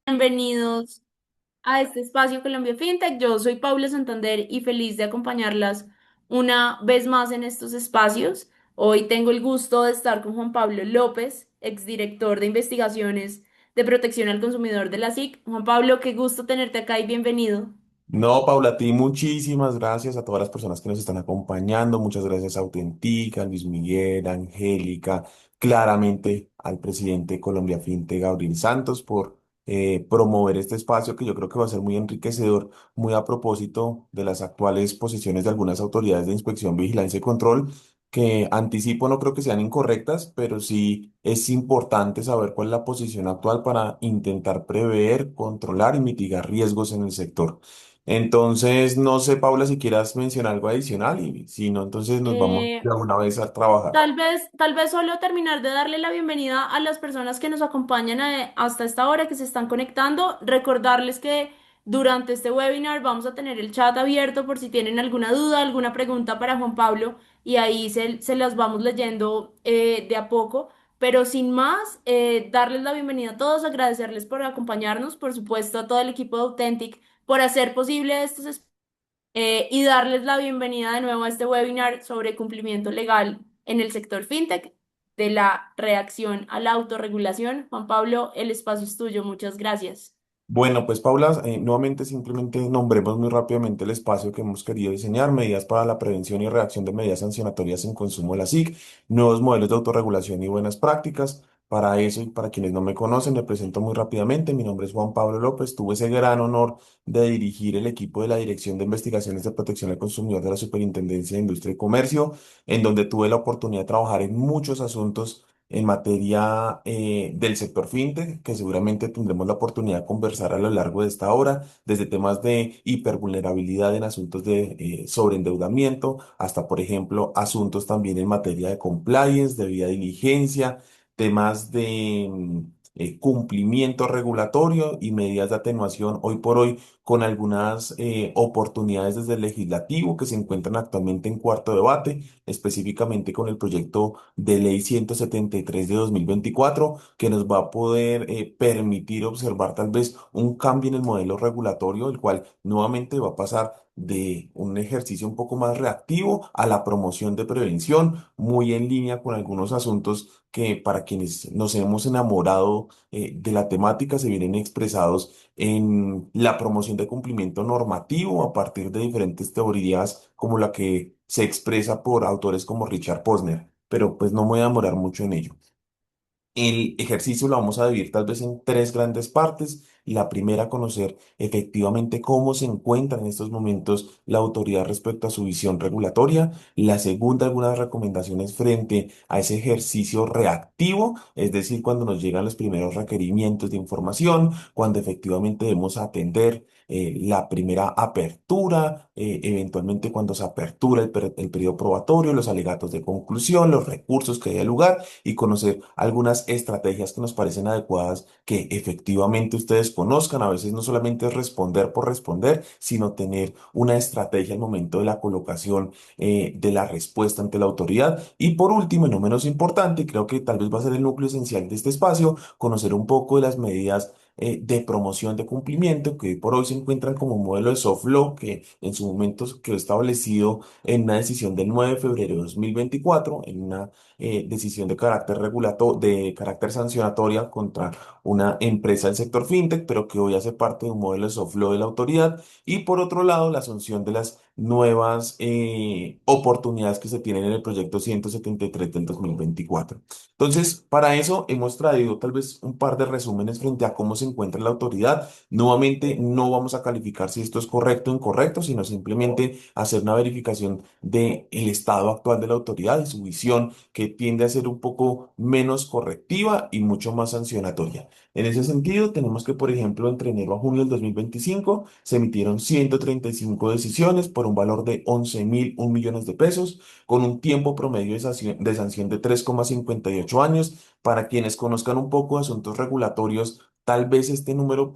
Bienvenidos a este espacio Colombia FinTech. Yo soy Paula Santander y feliz de acompañarlas una vez más en estos espacios. Hoy tengo el gusto de estar con Juan Pablo López, exdirector de investigaciones de protección al consumidor de la SIC. Juan Pablo, qué gusto tenerte acá y bienvenido. No, Paula, a ti muchísimas gracias a todas las personas que nos están acompañando. Muchas gracias a Autentica, Luis Miguel, Angélica, claramente al presidente de Colombia Finte, Gabriel Santos, por promover este espacio que yo creo que va a ser muy enriquecedor, muy a propósito de las actuales posiciones de algunas autoridades de inspección, vigilancia y control, que anticipo no creo que sean incorrectas, pero sí es importante saber cuál es la posición actual para intentar prever, controlar y mitigar riesgos en el sector. Entonces, no sé, Paula, si quieras mencionar algo adicional y si no, entonces nos vamos Eh, de alguna vez a trabajar. tal vez solo terminar de darle la bienvenida a las personas que nos acompañan hasta esta hora, que se están conectando. Recordarles que durante este webinar vamos a tener el chat abierto por si tienen alguna duda, alguna pregunta para Juan Pablo y ahí se las vamos leyendo de a poco. Pero sin más, darles la bienvenida a todos, agradecerles por acompañarnos, por supuesto a todo el equipo de Authentic por hacer posible estos y darles la bienvenida de nuevo a este webinar sobre cumplimiento legal en el sector fintech de la reacción a la autorregulación. Juan Pablo, el espacio es tuyo. Muchas gracias. Bueno, pues Paula, nuevamente simplemente nombremos muy rápidamente el espacio que hemos querido diseñar, medidas para la prevención y reacción de medidas sancionatorias en consumo de la SIC, nuevos modelos de autorregulación y buenas prácticas. Para eso y para quienes no me conocen, me presento muy rápidamente. Mi nombre es Juan Pablo López. Tuve ese gran honor de dirigir el equipo de la Dirección de Investigaciones de Protección al Consumidor de la Superintendencia de Industria y Comercio, en donde tuve la oportunidad de trabajar en muchos asuntos en materia del sector fintech, que seguramente tendremos la oportunidad de conversar a lo largo de esta hora, desde temas de hipervulnerabilidad en asuntos de sobreendeudamiento, hasta, por ejemplo, asuntos también en materia de compliance, debida diligencia, temas de cumplimiento regulatorio y medidas de atenuación hoy por hoy con algunas oportunidades desde el legislativo que se encuentran actualmente en cuarto debate, específicamente con el proyecto de ley 173 de 2024 que nos va a poder permitir observar tal vez un cambio en el modelo regulatorio, el cual nuevamente va a pasar de un ejercicio un poco más reactivo a la promoción de prevención, muy en línea con algunos asuntos que para quienes nos hemos enamorado de la temática se vienen expresados en la promoción de cumplimiento normativo a partir de diferentes teorías como la que se expresa por autores como Richard Posner, pero pues no me voy a demorar mucho en ello. El ejercicio lo vamos a dividir tal vez en tres grandes partes. La primera, conocer efectivamente cómo se encuentra en estos momentos la autoridad respecto a su visión regulatoria. La segunda, algunas recomendaciones frente a ese ejercicio reactivo, es decir, cuando nos llegan los primeros requerimientos de información, cuando efectivamente debemos atender la primera apertura, eventualmente cuando se apertura el periodo probatorio, los alegatos de conclusión, los recursos que haya lugar y conocer algunas estrategias que nos parecen adecuadas que efectivamente ustedes conozcan. A veces no solamente es responder por responder, sino tener una estrategia al momento de la colocación de la respuesta ante la autoridad. Y por último, y no menos importante, creo que tal vez va a ser el núcleo esencial de este espacio, conocer un poco de las medidas de promoción de cumplimiento que hoy por hoy se encuentran como un modelo de soft law que en su momento quedó establecido en una decisión del 9 de febrero de 2024, en una decisión de carácter de carácter sancionatoria contra una empresa del sector fintech, pero que hoy hace parte de un modelo de soft law de la autoridad. Y por otro lado, la asunción de las nuevas oportunidades que se tienen en el proyecto 173 del 2024. Entonces, para eso hemos traído tal vez un par de resúmenes frente a cómo se encuentra la autoridad. Nuevamente, no vamos a calificar si esto es correcto o incorrecto, sino simplemente hacer una verificación del estado actual de la autoridad y su visión que tiende a ser un poco menos correctiva y mucho más sancionatoria. En ese sentido, tenemos que, por ejemplo, entre enero a junio del 2025 se emitieron 135 decisiones por un valor de 11.001 millones de pesos, con un tiempo promedio de sanción de 3,58 años. Para quienes conozcan un poco de asuntos regulatorios, tal vez este número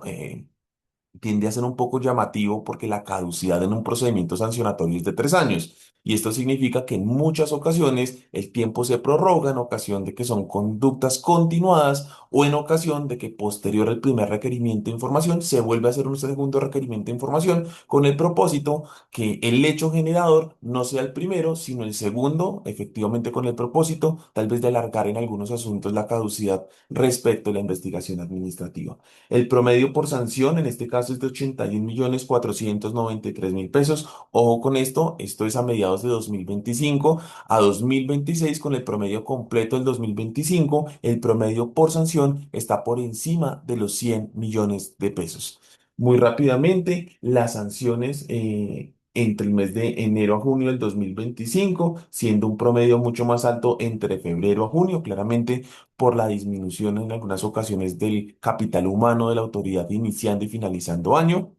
tiende a ser un poco llamativo porque la caducidad en un procedimiento sancionatorio es de 3 años. Y esto significa que en muchas ocasiones el tiempo se prorroga en ocasión de que son conductas continuadas o en ocasión de que posterior al primer requerimiento de información se vuelve a hacer un segundo requerimiento de información con el propósito que el hecho generador no sea el primero, sino el segundo, efectivamente con el propósito tal vez de alargar en algunos asuntos la caducidad respecto a la investigación administrativa. El promedio por sanción en este caso es de 81.493.000 pesos. Ojo con esto es a mediados de 2025 a 2026 con el promedio completo del 2025, el promedio por sanción está por encima de los 100 millones de pesos. Muy rápidamente, las sanciones entre el mes de enero a junio del 2025, siendo un promedio mucho más alto entre febrero a junio, claramente por la disminución en algunas ocasiones del capital humano de la autoridad iniciando y finalizando año.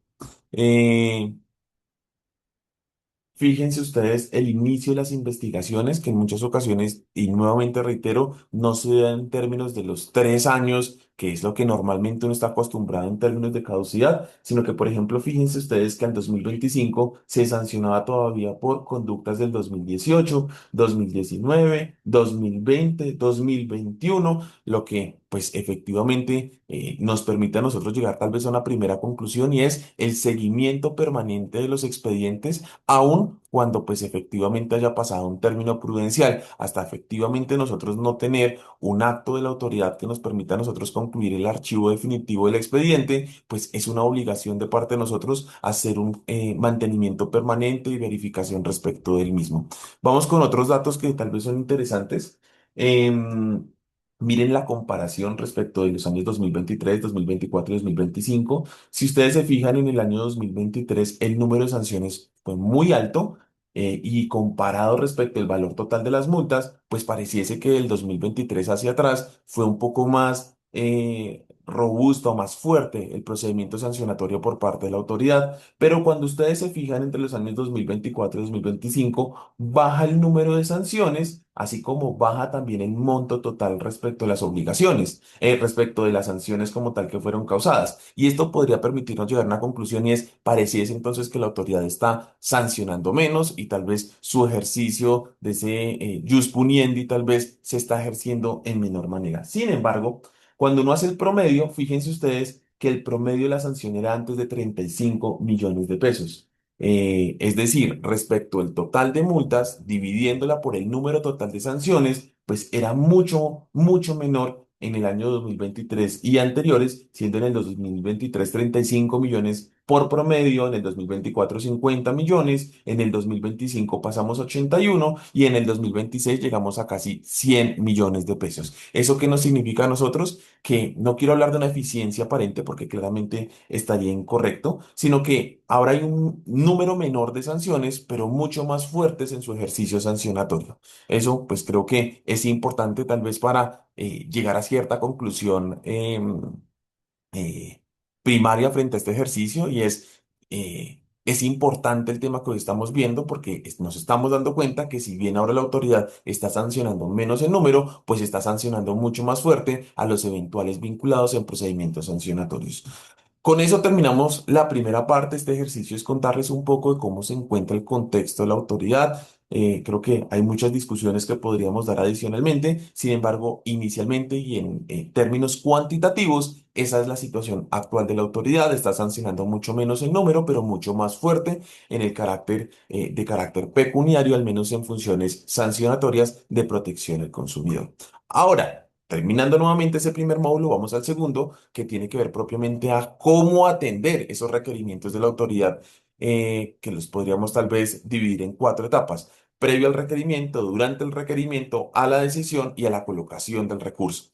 Eh, Fíjense ustedes el inicio de las investigaciones, que en muchas ocasiones, y nuevamente reitero, no se da en términos de los 3 años, que es lo que normalmente uno está acostumbrado en términos de caducidad, sino que, por ejemplo, fíjense ustedes que al 2025 se sancionaba todavía por conductas del 2018, 2019, 2020, 2021, lo que, pues, efectivamente nos permite a nosotros llegar tal vez a una primera conclusión y es el seguimiento permanente de los expedientes aun cuando pues efectivamente haya pasado un término prudencial, hasta efectivamente nosotros no tener un acto de la autoridad que nos permita a nosotros concluir el archivo definitivo del expediente, pues es una obligación de parte de nosotros hacer un mantenimiento permanente y verificación respecto del mismo. Vamos con otros datos que tal vez son interesantes. Miren la comparación respecto de los años 2023, 2024 y 2025. Si ustedes se fijan en el año 2023, el número de sanciones fue muy alto y comparado respecto al valor total de las multas, pues pareciese que del 2023 hacia atrás fue un poco más robusto, más fuerte el procedimiento sancionatorio por parte de la autoridad. Pero cuando ustedes se fijan entre los años 2024 y 2025, baja el número de sanciones, así como baja también el monto total respecto a las obligaciones, respecto de las sanciones como tal que fueron causadas. Y esto podría permitirnos llegar a una conclusión y es, pareciese entonces que la autoridad está sancionando menos y tal vez su ejercicio de ese jus puniendi tal vez se está ejerciendo en menor manera. Sin embargo, cuando uno hace el promedio, fíjense ustedes que el promedio de la sanción era antes de 35 millones de pesos. Es decir, respecto al total de multas, dividiéndola por el número total de sanciones, pues era mucho, mucho menor en el año 2023 y anteriores, siendo en el 2023 35 millones por promedio, en el 2024 50 millones, en el 2025 pasamos a 81 y en el 2026 llegamos a casi 100 millones de pesos. ¿Eso qué nos significa a nosotros? Que no quiero hablar de una eficiencia aparente porque claramente estaría incorrecto, sino que ahora hay un número menor de sanciones, pero mucho más fuertes en su ejercicio sancionatorio. Eso, pues creo que es importante tal vez para llegar a cierta conclusión primaria frente a este ejercicio y es importante el tema que hoy estamos viendo porque nos estamos dando cuenta que si bien ahora la autoridad está sancionando menos en número, pues está sancionando mucho más fuerte a los eventuales vinculados en procedimientos sancionatorios. Con eso terminamos la primera parte. Este ejercicio es contarles un poco de cómo se encuentra el contexto de la autoridad. Creo que hay muchas discusiones que podríamos dar adicionalmente. Sin embargo, inicialmente y en términos cuantitativos, esa es la situación actual de la autoridad. Está sancionando mucho menos en número, pero mucho más fuerte en el carácter de carácter pecuniario, al menos en funciones sancionatorias de protección al consumidor. Ahora, terminando nuevamente ese primer módulo, vamos al segundo que tiene que ver propiamente a cómo atender esos requerimientos de la autoridad, que los podríamos tal vez dividir en 4 etapas: previo al requerimiento, durante el requerimiento, a la decisión y a la colocación del recurso.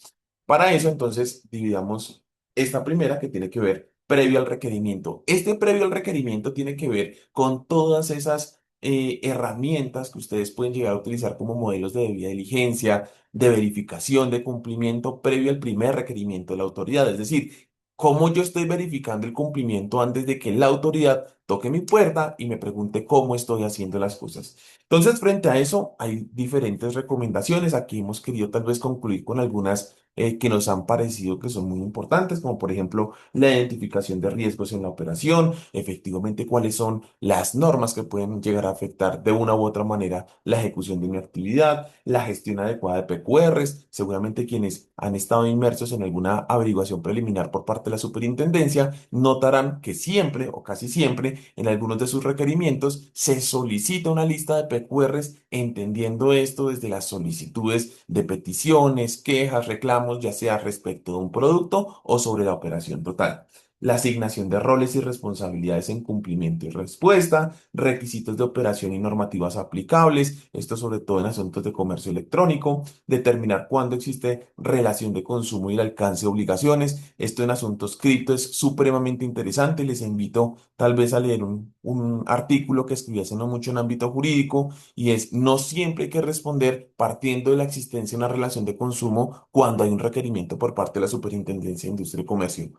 Para eso, entonces, dividamos esta primera que tiene que ver previo al requerimiento. Este previo al requerimiento tiene que ver con todas esas herramientas que ustedes pueden llegar a utilizar como modelos de debida diligencia, de verificación de cumplimiento previo al primer requerimiento de la autoridad. Es decir, cómo yo estoy verificando el cumplimiento antes de que la autoridad toque mi puerta y me pregunte cómo estoy haciendo las cosas. Entonces, frente a eso, hay diferentes recomendaciones. Aquí hemos querido tal vez concluir con algunas que nos han parecido que son muy importantes, como por ejemplo la identificación de riesgos en la operación, efectivamente cuáles son las normas que pueden llegar a afectar de una u otra manera la ejecución de mi actividad, la gestión adecuada de PQRs, seguramente quienes han estado inmersos en alguna averiguación preliminar por parte de la superintendencia notarán que siempre o casi siempre en algunos de sus requerimientos se solicita una lista de PQRs, entendiendo esto desde las solicitudes de peticiones, quejas, reclamos, ya sea respecto de un producto o sobre la operación total. La asignación de roles y responsabilidades en cumplimiento y respuesta, requisitos de operación y normativas aplicables, esto sobre todo en asuntos de comercio electrónico, determinar cuándo existe relación de consumo y el alcance de obligaciones, esto en asuntos cripto es supremamente interesante, les invito tal vez a leer un artículo que escribí hace no mucho en ámbito jurídico y es no siempre hay que responder partiendo de la existencia de una relación de consumo cuando hay un requerimiento por parte de la Superintendencia de Industria y Comercio.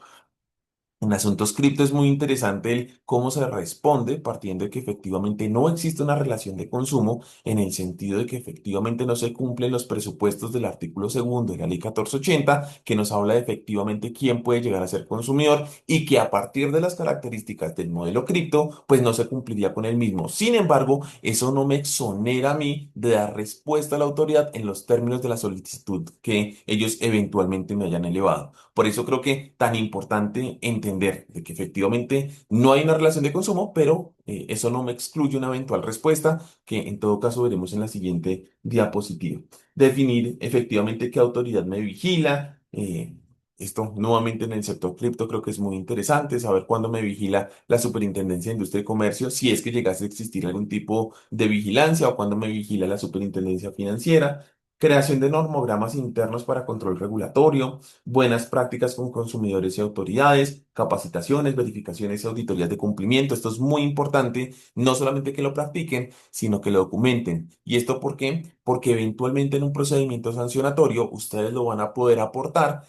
En asuntos cripto es muy interesante el cómo se responde partiendo de que efectivamente no existe una relación de consumo en el sentido de que efectivamente no se cumplen los presupuestos del artículo segundo de la ley 1480 que nos habla de efectivamente quién puede llegar a ser consumidor y que a partir de las características del modelo cripto pues no se cumpliría con el mismo. Sin embargo, eso no me exonera a mí de dar respuesta a la autoridad en los términos de la solicitud que ellos eventualmente me hayan elevado. Por eso creo que tan importante entender de que efectivamente no hay una relación de consumo, pero eso no me excluye una eventual respuesta que en todo caso veremos en la siguiente diapositiva. Definir efectivamente qué autoridad me vigila. Esto nuevamente en el sector cripto creo que es muy interesante saber cuándo me vigila la Superintendencia de Industria y Comercio, si es que llegase a existir algún tipo de vigilancia o cuándo me vigila la Superintendencia Financiera. Creación de normogramas internos para control regulatorio, buenas prácticas con consumidores y autoridades, capacitaciones, verificaciones y auditorías de cumplimiento. Esto es muy importante, no solamente que lo practiquen, sino que lo documenten. ¿Y esto por qué? Porque eventualmente en un procedimiento sancionatorio ustedes lo van a poder aportar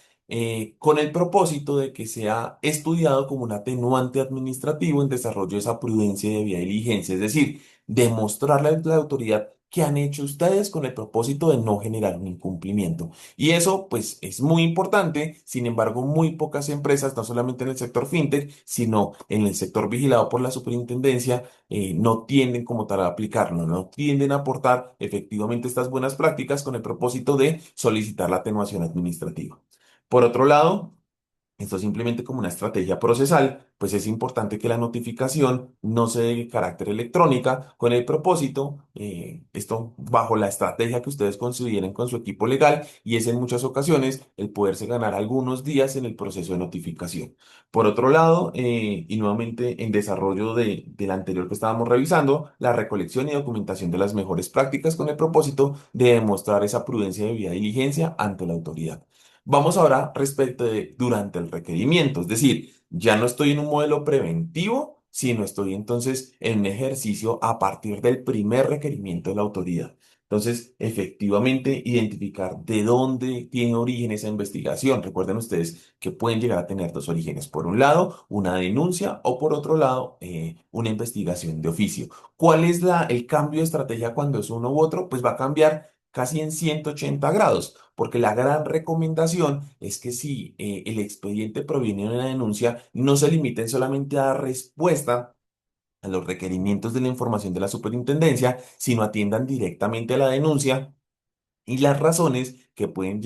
con el propósito de que sea estudiado como un atenuante administrativo en desarrollo de esa prudencia y debida diligencia, es decir, demostrarle a la autoridad que han hecho ustedes con el propósito de no generar un incumplimiento. Y eso, pues, es muy importante. Sin embargo, muy pocas empresas, no solamente en el sector fintech, sino en el sector vigilado por la superintendencia, no tienden como tal a aplicarlo, no tienden a aportar efectivamente estas buenas prácticas con el propósito de solicitar la atenuación administrativa. Por otro lado, esto simplemente como una estrategia procesal, pues es importante que la notificación no se dé de carácter electrónica con el propósito, esto bajo la estrategia que ustedes consideren con su equipo legal y es en muchas ocasiones el poderse ganar algunos días en el proceso de notificación. Por otro lado, y nuevamente en desarrollo del anterior que estábamos revisando, la recolección y documentación de las mejores prácticas con el propósito de demostrar esa prudencia de debida diligencia ante la autoridad. Vamos ahora respecto de durante el requerimiento, es decir, ya no estoy en un modelo preventivo, sino estoy entonces en un ejercicio a partir del primer requerimiento de la autoridad. Entonces, efectivamente, identificar de dónde tiene origen esa investigación. Recuerden ustedes que pueden llegar a tener dos orígenes. Por un lado, una denuncia o por otro lado, una investigación de oficio. ¿Cuál es el cambio de estrategia cuando es uno u otro? Pues va a cambiar casi en 180 grados. Porque la gran recomendación es que si el expediente proviene de una denuncia, no se limiten solamente a dar respuesta a los requerimientos de la información de la superintendencia, sino atiendan directamente a la denuncia y las razones que pueden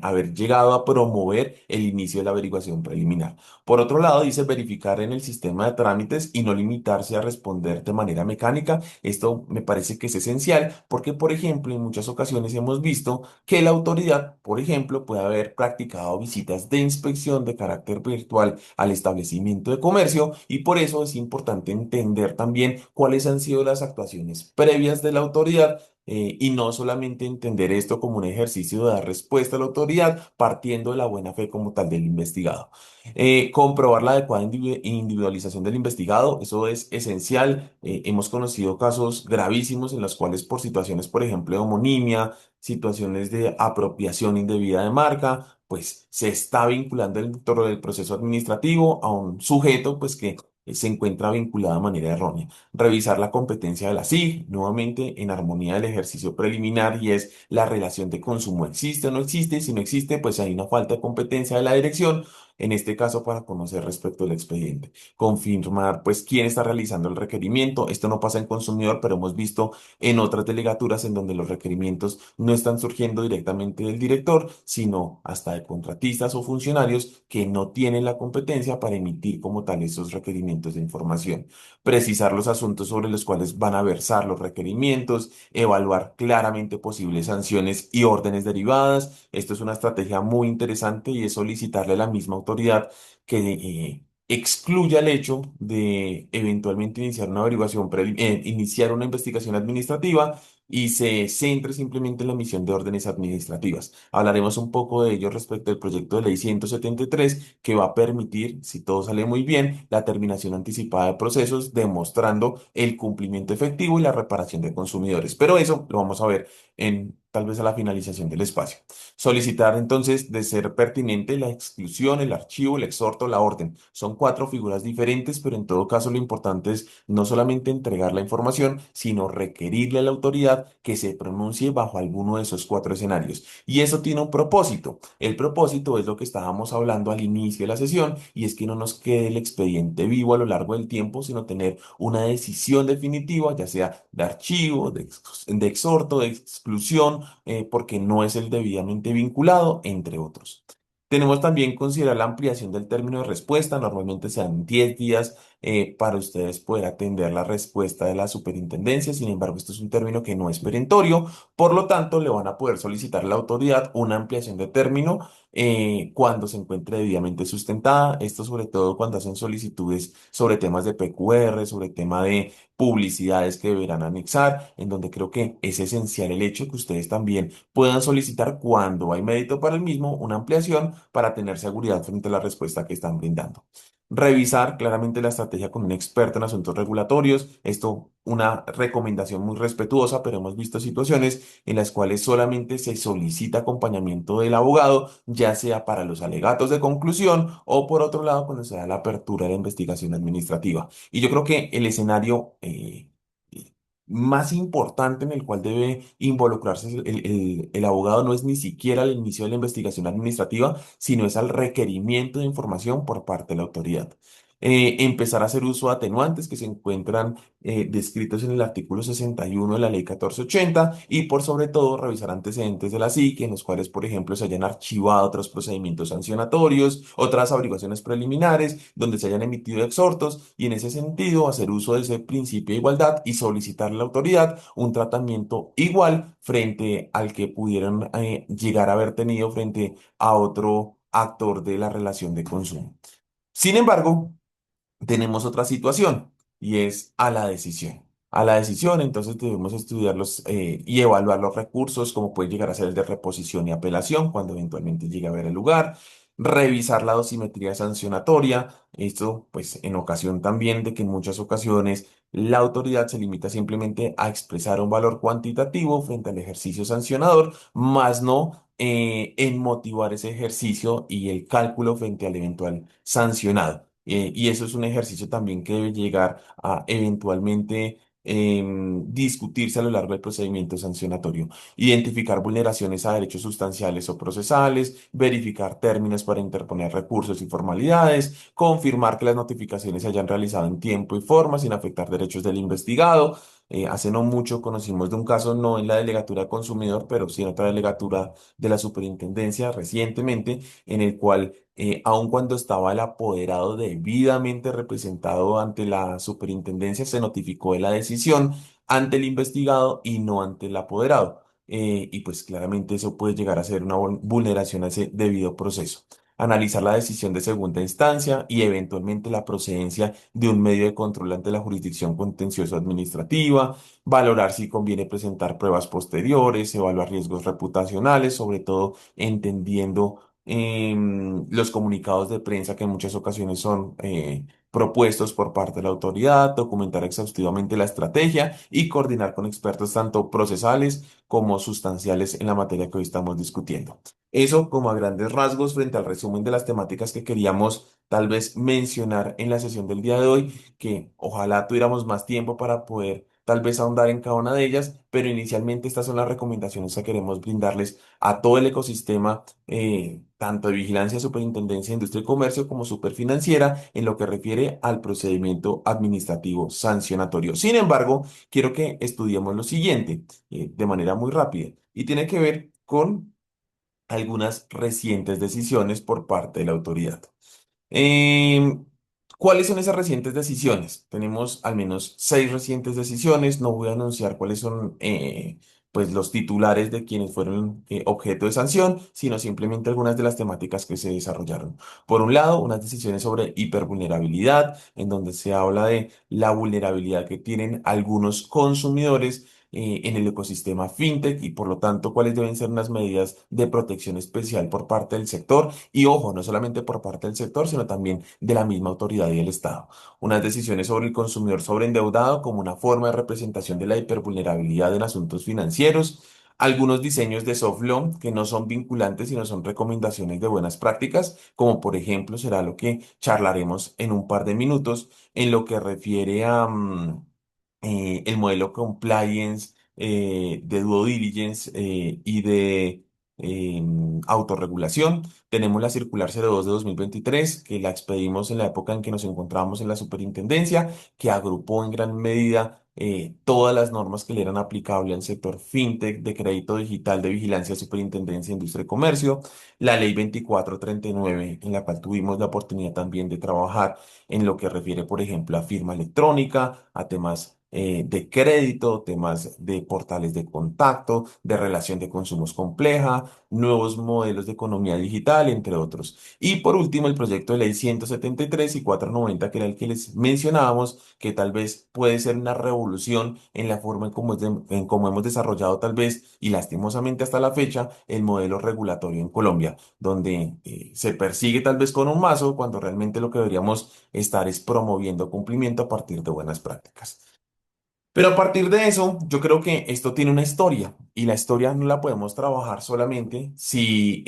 haber llegado a promover el inicio de la averiguación preliminar. Por otro lado, dice verificar en el sistema de trámites y no limitarse a responder de manera mecánica. Esto me parece que es esencial porque, por ejemplo, en muchas ocasiones hemos visto que la autoridad, por ejemplo, puede haber practicado visitas de inspección de carácter virtual al establecimiento de comercio y por eso es importante entender también cuáles han sido las actuaciones previas de la autoridad y no solamente entender esto como un ejercicio de dar respuesta a la autoridad partiendo de la buena fe como tal del investigado. Comprobar la adecuada individualización del investigado, eso es esencial. Hemos conocido casos gravísimos en los cuales por situaciones, por ejemplo, de homonimia, situaciones de apropiación indebida de marca, pues se está vinculando dentro del proceso administrativo a un sujeto pues que se encuentra vinculada de manera errónea. Revisar la competencia de la SIG, nuevamente en armonía del ejercicio preliminar, y es la relación de consumo existe o no existe. Si no existe, pues hay una falta de competencia de la dirección, en este caso para conocer respecto del expediente. Confirmar pues quién está realizando el requerimiento. Esto no pasa en consumidor, pero hemos visto en otras delegaturas en donde los requerimientos no están surgiendo directamente del director, sino hasta de contratistas o funcionarios que no tienen la competencia para emitir como tal esos requerimientos de información. Precisar los asuntos sobre los cuales van a versar los requerimientos, evaluar claramente posibles sanciones y órdenes derivadas. Esto es una estrategia muy interesante y es solicitarle a la misma autoridad que excluya el hecho de eventualmente iniciar una averiguación, iniciar una investigación administrativa y se centre simplemente en la emisión de órdenes administrativas. Hablaremos un poco de ello respecto al proyecto de ley 173 que va a permitir, si todo sale muy bien, la terminación anticipada de procesos, demostrando el cumplimiento efectivo y la reparación de consumidores. Pero eso lo vamos a ver en tal vez a la finalización del espacio. Solicitar entonces, de ser pertinente, la exclusión, el archivo, el exhorto, la orden. Son cuatro figuras diferentes, pero en todo caso lo importante es no solamente entregar la información, sino requerirle a la autoridad que se pronuncie bajo alguno de esos cuatro escenarios. Y eso tiene un propósito. El propósito es lo que estábamos hablando al inicio de la sesión, y es que no nos quede el expediente vivo a lo largo del tiempo, sino tener una decisión definitiva, ya sea de archivo, de exhorto, de exclusión, porque no es el debidamente vinculado, entre otros. Tenemos también considerar la ampliación del término de respuesta. Normalmente se dan 10 días para ustedes poder atender la respuesta de la superintendencia. Sin embargo, esto es un término que no es perentorio. Por lo tanto, le van a poder solicitar a la autoridad una ampliación de término cuando se encuentre debidamente sustentada. Esto sobre todo cuando hacen solicitudes sobre temas de PQR, sobre tema de publicidades que deberán anexar, en donde creo que es esencial el hecho que ustedes también puedan solicitar, cuando hay mérito para el mismo, una ampliación para tener seguridad frente a la respuesta que están brindando. Revisar claramente la estrategia con un experto en asuntos regulatorios. Esto, una recomendación muy respetuosa, pero hemos visto situaciones en las cuales solamente se solicita acompañamiento del abogado, ya sea para los alegatos de conclusión o por otro lado cuando se da la apertura de la investigación administrativa. Y yo creo que el escenario más importante en el cual debe involucrarse el abogado no es ni siquiera el inicio de la investigación administrativa, sino es al requerimiento de información por parte de la autoridad. Empezar a hacer uso de atenuantes que se encuentran descritos en el artículo 61 de la ley 1480, y por sobre todo revisar antecedentes de la SIC en los cuales, por ejemplo, se hayan archivado otros procedimientos sancionatorios, otras averiguaciones preliminares, donde se hayan emitido exhortos, y en ese sentido hacer uso de ese principio de igualdad y solicitarle a la autoridad un tratamiento igual frente al que pudieran llegar a haber tenido frente a otro actor de la relación de consumo. Sin embargo, tenemos otra situación y es a la decisión. A la decisión, entonces debemos estudiarlos y evaluar los recursos, como puede llegar a ser el de reposición y apelación cuando eventualmente llegue a ver el lugar. Revisar la dosimetría sancionatoria. Esto, pues, en ocasión también de que en muchas ocasiones la autoridad se limita simplemente a expresar un valor cuantitativo frente al ejercicio sancionador, más no en motivar ese ejercicio y el cálculo frente al eventual sancionado. Y eso es un ejercicio también que debe llegar a eventualmente discutirse a lo largo del procedimiento sancionatorio. Identificar vulneraciones a derechos sustanciales o procesales, verificar términos para interponer recursos y formalidades, confirmar que las notificaciones se hayan realizado en tiempo y forma sin afectar derechos del investigado. Hace no mucho conocimos de un caso, no en la delegatura de consumidor, pero sí en otra delegatura de la superintendencia recientemente, en el cual aun cuando estaba el apoderado debidamente representado ante la superintendencia, se notificó de la decisión ante el investigado y no ante el apoderado. Y pues claramente eso puede llegar a ser una vulneración a ese debido proceso. Analizar la decisión de segunda instancia y eventualmente la procedencia de un medio de control ante la jurisdicción contencioso administrativa, valorar si conviene presentar pruebas posteriores, evaluar riesgos reputacionales, sobre todo entendiendo los comunicados de prensa que en muchas ocasiones son propuestos por parte de la autoridad, documentar exhaustivamente la estrategia y coordinar con expertos tanto procesales como sustanciales en la materia que hoy estamos discutiendo. Eso como a grandes rasgos frente al resumen de las temáticas que queríamos tal vez mencionar en la sesión del día de hoy, que ojalá tuviéramos más tiempo para poder tal vez ahondar en cada una de ellas, pero inicialmente estas son las recomendaciones que queremos brindarles a todo el ecosistema, tanto de vigilancia, superintendencia, industria y comercio como superfinanciera, en lo que refiere al procedimiento administrativo sancionatorio. Sin embargo, quiero que estudiemos lo siguiente, de manera muy rápida, y tiene que ver con algunas recientes decisiones por parte de la autoridad. Em, ¿Cuáles son esas recientes decisiones? Tenemos al menos 6 recientes decisiones. No voy a anunciar cuáles son pues los titulares de quienes fueron objeto de sanción, sino simplemente algunas de las temáticas que se desarrollaron. Por un lado, unas decisiones sobre hipervulnerabilidad, en donde se habla de la vulnerabilidad que tienen algunos consumidores en el ecosistema fintech y por lo tanto cuáles deben ser unas medidas de protección especial por parte del sector y ojo, no solamente por parte del sector, sino también de la misma autoridad y del Estado. Unas decisiones sobre el consumidor sobreendeudado como una forma de representación de la hipervulnerabilidad en asuntos financieros. Algunos diseños de soft law que no son vinculantes, sino son recomendaciones de buenas prácticas, como por ejemplo será lo que charlaremos en un par de minutos en lo que refiere a el modelo compliance de due diligence y de autorregulación. Tenemos la circular 02 de 2023, que la expedimos en la época en que nos encontrábamos en la superintendencia, que agrupó en gran medida todas las normas que le eran aplicables al sector fintech, de crédito digital, de vigilancia, superintendencia, industria y comercio. La ley 2439, en la cual tuvimos la oportunidad también de trabajar en lo que refiere, por ejemplo, a firma electrónica, a temas de crédito, temas de portales de contacto, de relación de consumos compleja, nuevos modelos de economía digital, entre otros. Y por último, el proyecto de ley 173 y 490, que era el que les mencionábamos, que tal vez puede ser una revolución en la forma en cómo hemos desarrollado tal vez, y lastimosamente hasta la fecha, el modelo regulatorio en Colombia, donde se persigue tal vez con un mazo, cuando realmente lo que deberíamos estar es promoviendo cumplimiento a partir de buenas prácticas. Pero a partir de eso, yo creo que esto tiene una historia y la historia no la podemos trabajar solamente si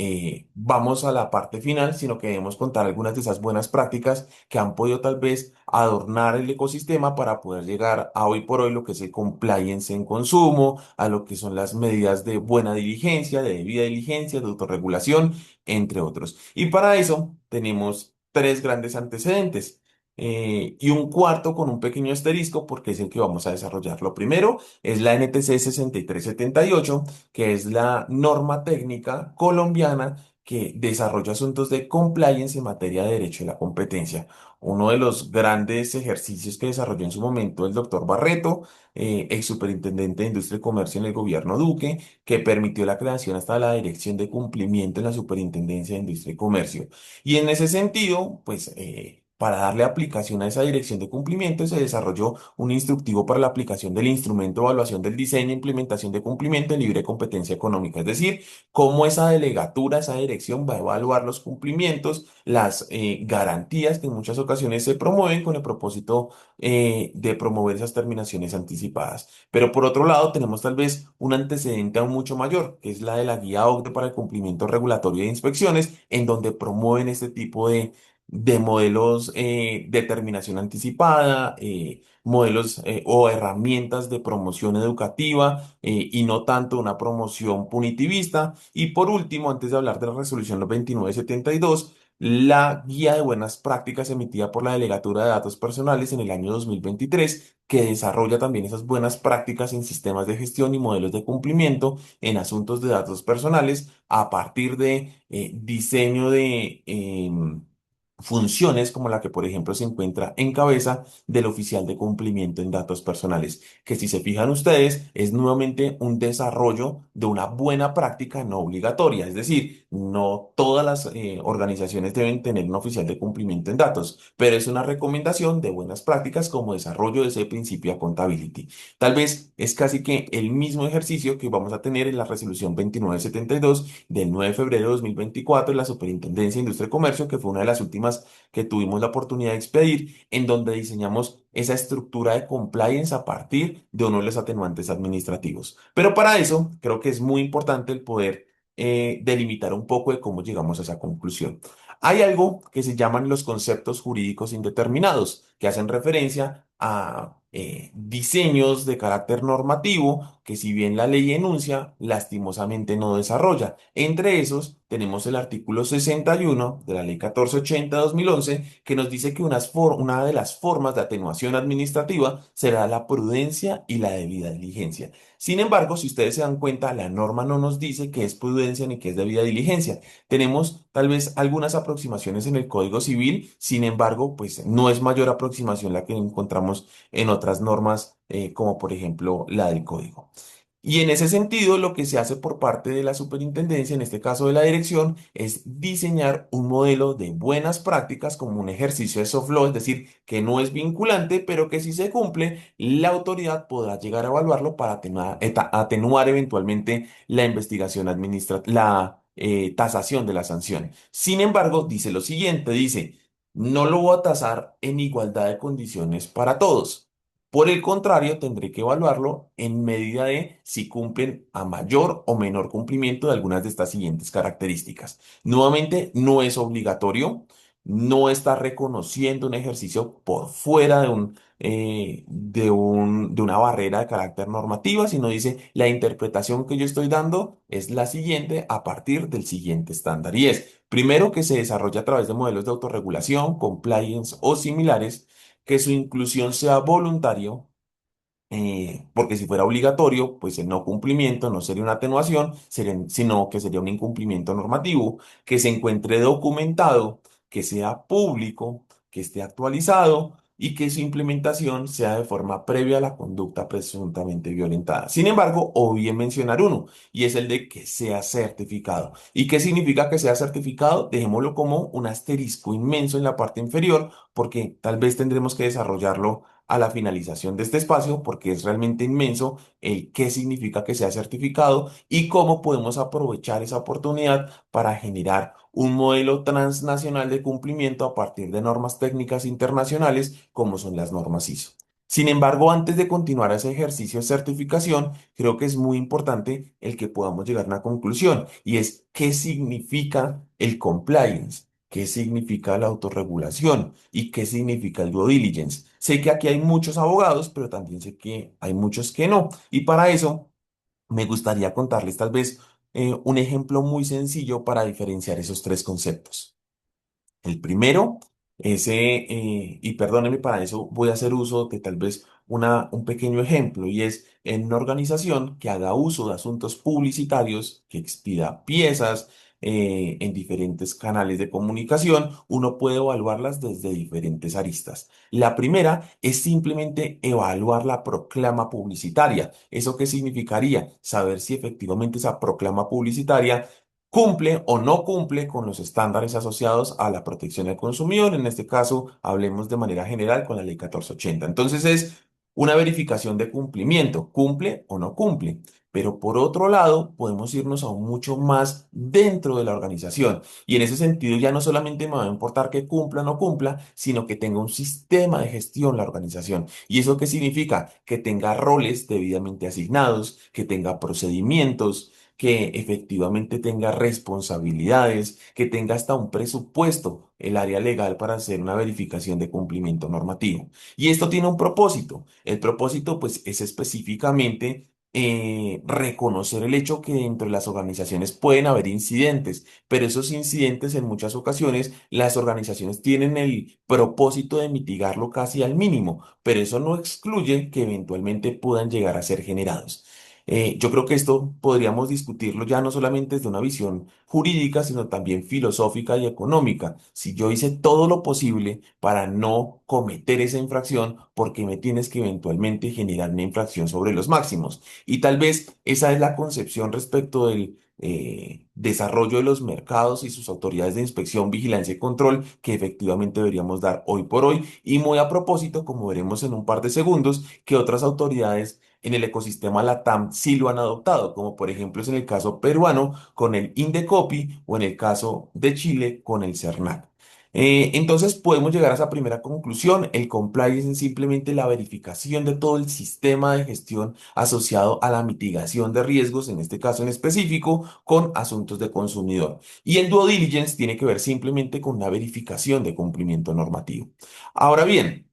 vamos a la parte final, sino que debemos contar algunas de esas buenas prácticas que han podido tal vez adornar el ecosistema para poder llegar a hoy por hoy lo que es el compliance en consumo, a lo que son las medidas de buena diligencia, de debida diligencia, de autorregulación, entre otros. Y para eso tenemos tres grandes antecedentes y un cuarto con un pequeño asterisco porque es el que vamos a desarrollar. Lo primero es la NTC 6378, que es la norma técnica colombiana que desarrolla asuntos de compliance en materia de derecho de la competencia. Uno de los grandes ejercicios que desarrolló en su momento el doctor Barreto, ex superintendente de Industria y Comercio en el gobierno Duque, que permitió la creación hasta la Dirección de Cumplimiento en la Superintendencia de Industria y Comercio. Y en ese sentido, pues para darle aplicación a esa dirección de cumplimiento, se desarrolló un instructivo para la aplicación del instrumento de evaluación del diseño e implementación de cumplimiento en libre competencia económica. Es decir, cómo esa delegatura, esa dirección va a evaluar los cumplimientos, las garantías que en muchas ocasiones se promueven con el propósito de promover esas terminaciones anticipadas. Pero por otro lado, tenemos tal vez un antecedente aún mucho mayor, que es la de la guía OCDE para el cumplimiento regulatorio de inspecciones, en donde promueven este tipo de modelos de terminación anticipada, modelos o herramientas de promoción educativa y no tanto una promoción punitivista. Y por último, antes de hablar de la resolución 2972, la guía de buenas prácticas emitida por la Delegatura de Datos Personales en el año 2023, que desarrolla también esas buenas prácticas en sistemas de gestión y modelos de cumplimiento en asuntos de datos personales a partir de diseño de funciones como la que, por ejemplo, se encuentra en cabeza del oficial de cumplimiento en datos personales, que si se fijan ustedes, es nuevamente un desarrollo de una buena práctica no obligatoria, es decir, no todas las organizaciones deben tener un oficial de cumplimiento en datos, pero es una recomendación de buenas prácticas como desarrollo de ese principio a accountability. Tal vez es casi que el mismo ejercicio que vamos a tener en la resolución 2972 del 9 de febrero de 2024 en la Superintendencia de Industria y Comercio, que fue una de las últimas prácticas que tuvimos la oportunidad de expedir, en donde diseñamos esa estructura de compliance a partir de uno de los atenuantes administrativos. Pero para eso creo que es muy importante el poder delimitar un poco de cómo llegamos a esa conclusión. Hay algo que se llaman los conceptos jurídicos indeterminados, que hacen referencia a diseños de carácter normativo que si bien la ley enuncia, lastimosamente no desarrolla. Entre esos tenemos el artículo 61 de la ley 1480 de 2011 que nos dice que una de las formas de atenuación administrativa será la prudencia y la debida diligencia. Sin embargo, si ustedes se dan cuenta, la norma no nos dice qué es prudencia ni qué es debida diligencia. Tenemos tal vez algunas aproximaciones en el Código Civil, sin embargo, pues no es mayor aproximación la que encontramos en otras normas, como por ejemplo la del Código. Y en ese sentido, lo que se hace por parte de la superintendencia, en este caso de la dirección, es diseñar un modelo de buenas prácticas como un ejercicio de soft law, es decir, que no es vinculante, pero que si se cumple, la autoridad podrá llegar a evaluarlo para atenuar eventualmente la investigación administrativa, la tasación de la sanción. Sin embargo, dice lo siguiente, dice, no lo voy a tasar en igualdad de condiciones para todos. Por el contrario, tendré que evaluarlo en medida de si cumplen a mayor o menor cumplimiento de algunas de estas siguientes características. Nuevamente, no es obligatorio, no está reconociendo un ejercicio por fuera de una barrera de carácter normativa, sino dice la interpretación que yo estoy dando es la siguiente a partir del siguiente estándar. Y es, primero, que se desarrolla a través de modelos de autorregulación, compliance o similares, que su inclusión sea voluntario, porque si fuera obligatorio, pues el no cumplimiento no sería una atenuación, sino que sería un incumplimiento normativo, que se encuentre documentado, que sea público, que esté actualizado y que su implementación sea de forma previa a la conducta presuntamente violentada. Sin embargo, olvidé mencionar uno, y es el de que sea certificado. ¿Y qué significa que sea certificado? Dejémoslo como un asterisco inmenso en la parte inferior, porque tal vez tendremos que desarrollarlo a la finalización de este espacio porque es realmente inmenso el qué significa que sea certificado y cómo podemos aprovechar esa oportunidad para generar un modelo transnacional de cumplimiento a partir de normas técnicas internacionales como son las normas ISO. Sin embargo, antes de continuar ese ejercicio de certificación, creo que es muy importante el que podamos llegar a una conclusión y es qué significa el compliance. ¿Qué significa la autorregulación? ¿Y qué significa el due diligence? Sé que aquí hay muchos abogados, pero también sé que hay muchos que no. Y para eso me gustaría contarles tal vez un ejemplo muy sencillo para diferenciar esos tres conceptos. El primero, y perdónenme, para eso voy a hacer uso de tal vez un pequeño ejemplo, y es en una organización que haga uso de asuntos publicitarios, que expida piezas en diferentes canales de comunicación, uno puede evaluarlas desde diferentes aristas. La primera es simplemente evaluar la proclama publicitaria. ¿Eso qué significaría? Saber si efectivamente esa proclama publicitaria cumple o no cumple con los estándares asociados a la protección del consumidor. En este caso, hablemos de manera general con la ley 1480. Entonces es una verificación de cumplimiento, cumple o no cumple. Pero por otro lado, podemos irnos aún mucho más dentro de la organización. Y en ese sentido, ya no solamente me va a importar que cumpla o no cumpla, sino que tenga un sistema de gestión la organización. ¿Y eso qué significa? Que tenga roles debidamente asignados, que tenga procedimientos, que efectivamente tenga responsabilidades, que tenga hasta un presupuesto, el área legal para hacer una verificación de cumplimiento normativo. Y esto tiene un propósito. El propósito, pues, es específicamente reconocer el hecho que dentro de las organizaciones pueden haber incidentes, pero esos incidentes en muchas ocasiones las organizaciones tienen el propósito de mitigarlo casi al mínimo, pero eso no excluye que eventualmente puedan llegar a ser generados. Yo creo que esto podríamos discutirlo ya no solamente desde una visión jurídica, sino también filosófica y económica. Si yo hice todo lo posible para no cometer esa infracción, ¿por qué me tienes que eventualmente generar una infracción sobre los máximos? Y tal vez esa es la concepción respecto del desarrollo de los mercados y sus autoridades de inspección, vigilancia y control que efectivamente deberíamos dar hoy por hoy. Y muy a propósito, como veremos en un par de segundos, que otras autoridades en el ecosistema LATAM sí lo han adoptado, como por ejemplo es en el caso peruano con el Indecopi o en el caso de Chile con el CERNAC. Entonces podemos llegar a esa primera conclusión. El compliance es simplemente la verificación de todo el sistema de gestión asociado a la mitigación de riesgos, en este caso en específico, con asuntos de consumidor. Y el due diligence tiene que ver simplemente con una verificación de cumplimiento normativo. Ahora bien,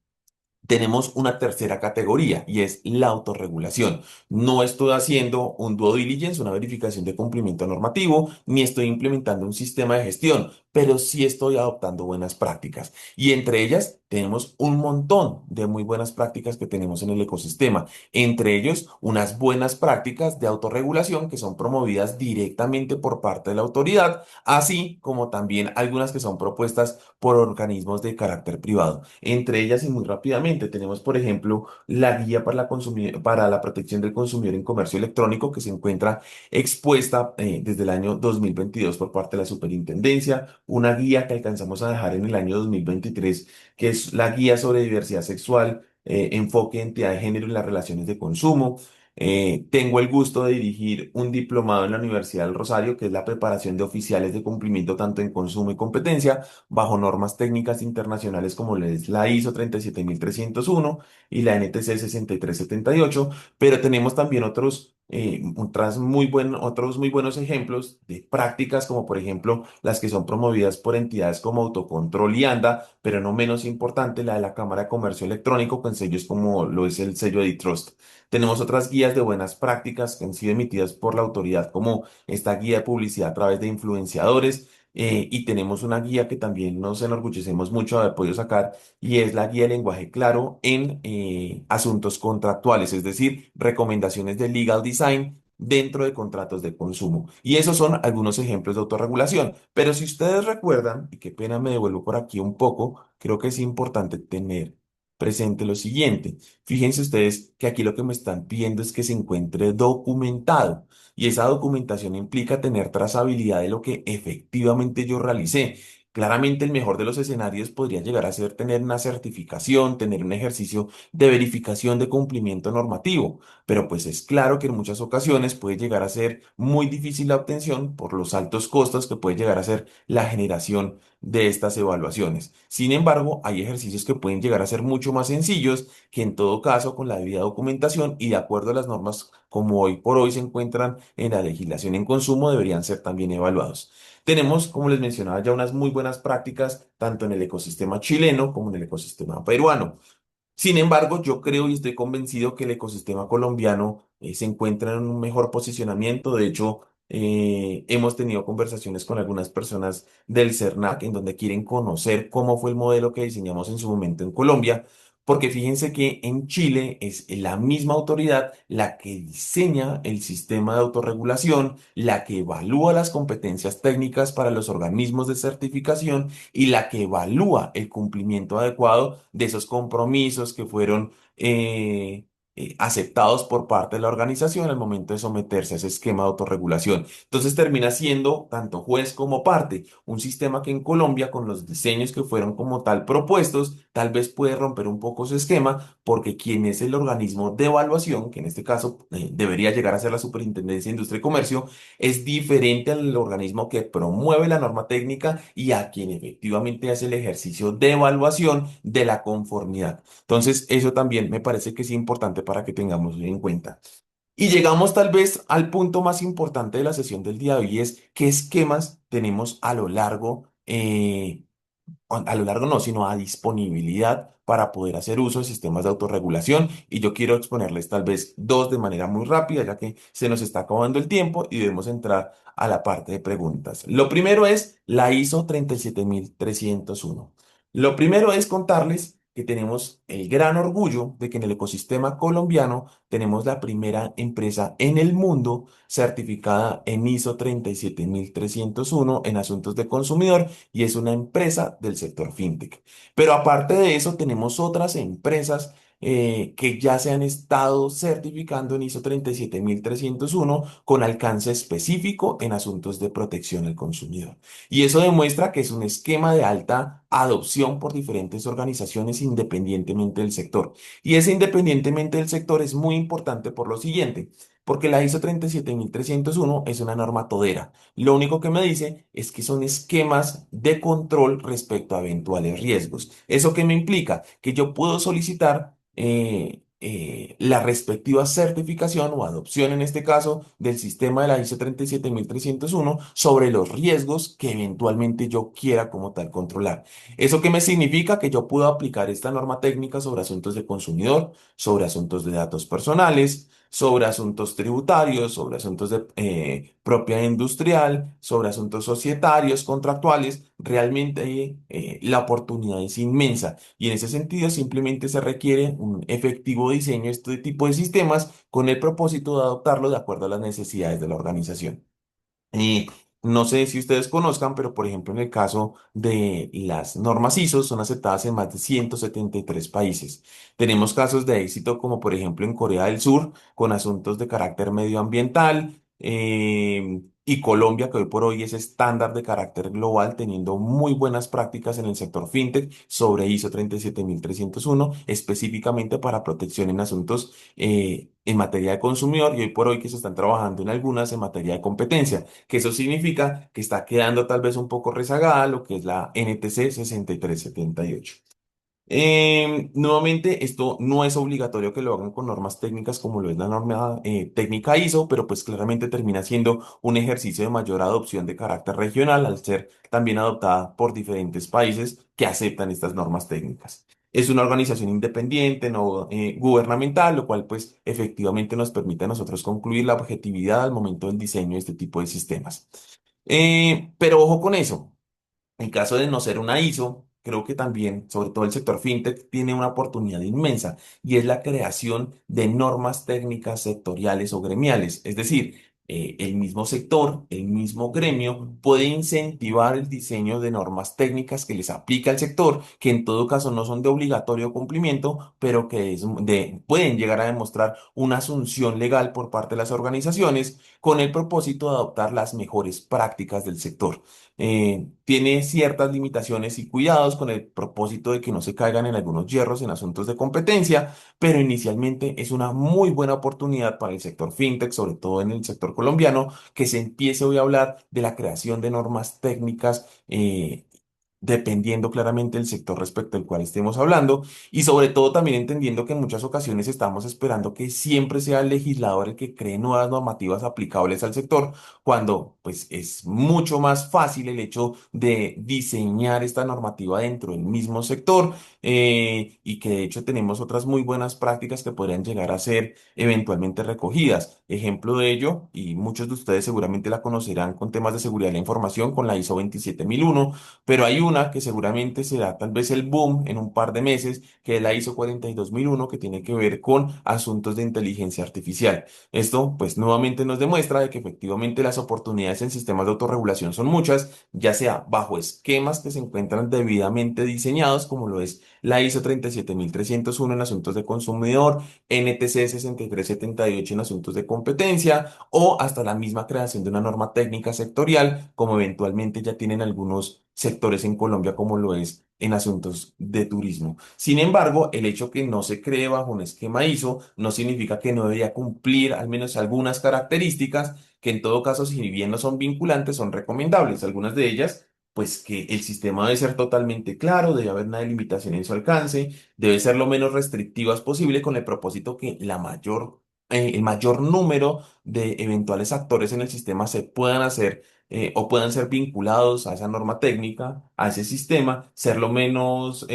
tenemos una tercera categoría y es la autorregulación. No estoy haciendo un due diligence, una verificación de cumplimiento normativo, ni estoy implementando un sistema de gestión, pero sí estoy adoptando buenas prácticas. Y entre ellas tenemos un montón de muy buenas prácticas que tenemos en el ecosistema. Entre ellos, unas buenas prácticas de autorregulación que son promovidas directamente por parte de la autoridad, así como también algunas que son propuestas por organismos de carácter privado. Entre ellas, y muy rápidamente, tenemos, por ejemplo, la guía para para la protección del consumidor en comercio electrónico, que se encuentra expuesta desde el año 2022 por parte de la Superintendencia, una guía que alcanzamos a dejar en el año 2023, que es la guía sobre diversidad sexual, enfoque, identidad de género y las relaciones de consumo. Tengo el gusto de dirigir un diplomado en la Universidad del Rosario, que es la preparación de oficiales de cumplimiento tanto en consumo y competencia, bajo normas técnicas internacionales como es la ISO 37301 y la NTC 6378, pero tenemos también otros muy buenos ejemplos de prácticas como por ejemplo las que son promovidas por entidades como Autocontrol y ANDA, pero no menos importante la de la Cámara de Comercio Electrónico con sellos como lo es el sello de Trust. Tenemos otras guías de buenas prácticas que han sido emitidas por la autoridad como esta guía de publicidad a través de influenciadores, y tenemos una guía que también nos enorgullecemos mucho de haber podido sacar y es la guía de lenguaje claro en asuntos contractuales, es decir, recomendaciones de legal design dentro de contratos de consumo. Y esos son algunos ejemplos de autorregulación. Pero si ustedes recuerdan, y qué pena me devuelvo por aquí un poco, creo que es importante tener presente lo siguiente. Fíjense ustedes que aquí lo que me están pidiendo es que se encuentre documentado. Y esa documentación implica tener trazabilidad de lo que efectivamente yo realicé. Claramente el mejor de los escenarios podría llegar a ser tener una certificación, tener un ejercicio de verificación de cumplimiento normativo, pero pues es claro que en muchas ocasiones puede llegar a ser muy difícil la obtención por los altos costos que puede llegar a ser la generación de estas evaluaciones. Sin embargo, hay ejercicios que pueden llegar a ser mucho más sencillos, que en todo caso con la debida documentación y de acuerdo a las normas como hoy por hoy se encuentran en la legislación en consumo, deberían ser también evaluados. Tenemos, como les mencionaba, ya unas muy buenas prácticas tanto en el ecosistema chileno como en el ecosistema peruano. Sin embargo, yo creo y estoy convencido que el ecosistema colombiano se encuentra en un mejor posicionamiento. De hecho, hemos tenido conversaciones con algunas personas del CERNAC en donde quieren conocer cómo fue el modelo que diseñamos en su momento en Colombia, porque fíjense que en Chile es la misma autoridad la que diseña el sistema de autorregulación, la que evalúa las competencias técnicas para los organismos de certificación y la que evalúa el cumplimiento adecuado de esos compromisos que fueron aceptados por parte de la organización al momento de someterse a ese esquema de autorregulación. Entonces termina siendo tanto juez como parte, un sistema que en Colombia, con los diseños que fueron como tal propuestos, tal vez puede romper un poco su esquema, porque quien es el organismo de evaluación, que en este caso debería llegar a ser la Superintendencia de Industria y Comercio, es diferente al organismo que promueve la norma técnica y a quien efectivamente hace el ejercicio de evaluación de la conformidad. Entonces, eso también me parece que es importante para que tengamos en cuenta. Y llegamos tal vez al punto más importante de la sesión del día de hoy, es qué esquemas tenemos a lo largo no, sino a disponibilidad para poder hacer uso de sistemas de autorregulación. Y yo quiero exponerles tal vez dos de manera muy rápida, ya que se nos está acabando el tiempo y debemos entrar a la parte de preguntas. Lo primero es la ISO 37301. Lo primero es contarles que tenemos el gran orgullo de que en el ecosistema colombiano tenemos la primera empresa en el mundo certificada en ISO 37301 en asuntos de consumidor y es una empresa del sector fintech. Pero aparte de eso, tenemos otras empresas que ya se han estado certificando en ISO 37301 con alcance específico en asuntos de protección al consumidor. Y eso demuestra que es un esquema de alta adopción por diferentes organizaciones independientemente del sector. Y ese independientemente del sector es muy importante por lo siguiente. Porque la ISO 37301 es una norma todera. Lo único que me dice es que son esquemas de control respecto a eventuales riesgos. ¿Eso qué me implica? Que yo puedo solicitar la respectiva certificación o adopción, en este caso, del sistema de la ISO 37301 sobre los riesgos que eventualmente yo quiera como tal controlar. ¿Eso qué me significa? Que yo puedo aplicar esta norma técnica sobre asuntos de consumidor, sobre asuntos de datos personales, sobre asuntos tributarios, sobre asuntos de propiedad industrial, sobre asuntos societarios, contractuales. Realmente la oportunidad es inmensa y en ese sentido simplemente se requiere un efectivo diseño de este tipo de sistemas con el propósito de adoptarlo de acuerdo a las necesidades de la organización. Y no sé si ustedes conozcan, pero por ejemplo en el caso de las normas ISO son aceptadas en más de 173 países. Tenemos casos de éxito como por ejemplo en Corea del Sur con asuntos de carácter medioambiental, y Colombia, que hoy por hoy es estándar de carácter global, teniendo muy buenas prácticas en el sector fintech sobre ISO 37301 específicamente para protección en asuntos en materia de consumidor y hoy por hoy que se están trabajando en algunas en materia de competencia, que eso significa que está quedando tal vez un poco rezagada lo que es la NTC 6378. Nuevamente, esto no es obligatorio que lo hagan con normas técnicas como lo es la norma técnica ISO, pero pues claramente termina siendo un ejercicio de mayor adopción de carácter regional al ser también adoptada por diferentes países que aceptan estas normas técnicas. Es una organización independiente, no gubernamental, lo cual pues efectivamente nos permite a nosotros concluir la objetividad al momento del diseño de este tipo de sistemas. Pero ojo con eso. En caso de no ser una ISO, creo que también, sobre todo el sector fintech, tiene una oportunidad inmensa y es la creación de normas técnicas sectoriales o gremiales. Es decir, el mismo sector, el mismo gremio puede incentivar el diseño de normas técnicas que les aplica al sector, que en todo caso no son de obligatorio cumplimiento, pero que pueden llegar a demostrar una asunción legal por parte de las organizaciones con el propósito de adoptar las mejores prácticas del sector. Tiene ciertas limitaciones y cuidados con el propósito de que no se caigan en algunos hierros en asuntos de competencia, pero inicialmente es una muy buena oportunidad para el sector fintech, sobre todo en el sector colombiano, que se empiece hoy a hablar de la creación de normas técnicas. Dependiendo claramente del sector respecto al cual estemos hablando y sobre todo también entendiendo que en muchas ocasiones estamos esperando que siempre sea el legislador el que cree nuevas normativas aplicables al sector, cuando pues es mucho más fácil el hecho de diseñar esta normativa dentro del mismo sector, y que de hecho tenemos otras muy buenas prácticas que podrían llegar a ser eventualmente recogidas. Ejemplo de ello, y muchos de ustedes seguramente la conocerán con temas de seguridad de la información con la ISO 27001, pero hay una que seguramente será tal vez el boom en un par de meses, que es la ISO 42001, que tiene que ver con asuntos de inteligencia artificial. Esto, pues, nuevamente nos demuestra de que efectivamente las oportunidades en sistemas de autorregulación son muchas, ya sea bajo esquemas que se encuentran debidamente diseñados, como lo es la ISO 37301 en asuntos de consumidor, NTC 6378 en asuntos de competencia, o hasta la misma creación de una norma técnica sectorial, como eventualmente ya tienen algunos sectores en Colombia, como lo es en asuntos de turismo. Sin embargo, el hecho que no se cree bajo un esquema ISO no significa que no debería cumplir al menos algunas características que en todo caso, si bien no son vinculantes, son recomendables. Algunas de ellas, pues que el sistema debe ser totalmente claro, debe haber una delimitación en su alcance, debe ser lo menos restrictivas posible con el propósito que el mayor número de eventuales actores en el sistema se puedan hacer o puedan ser vinculados a esa norma técnica, a ese sistema, ser lo menos,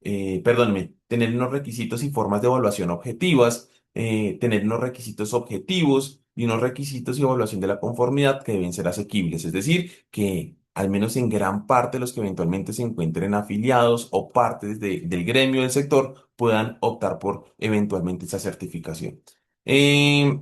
perdóneme, tener unos requisitos y formas de evaluación objetivas, tener unos requisitos objetivos y unos requisitos y evaluación de la conformidad que deben ser asequibles, es decir, que al menos en gran parte los que eventualmente se encuentren afiliados o partes del gremio del sector puedan optar por eventualmente esa certificación. Eh,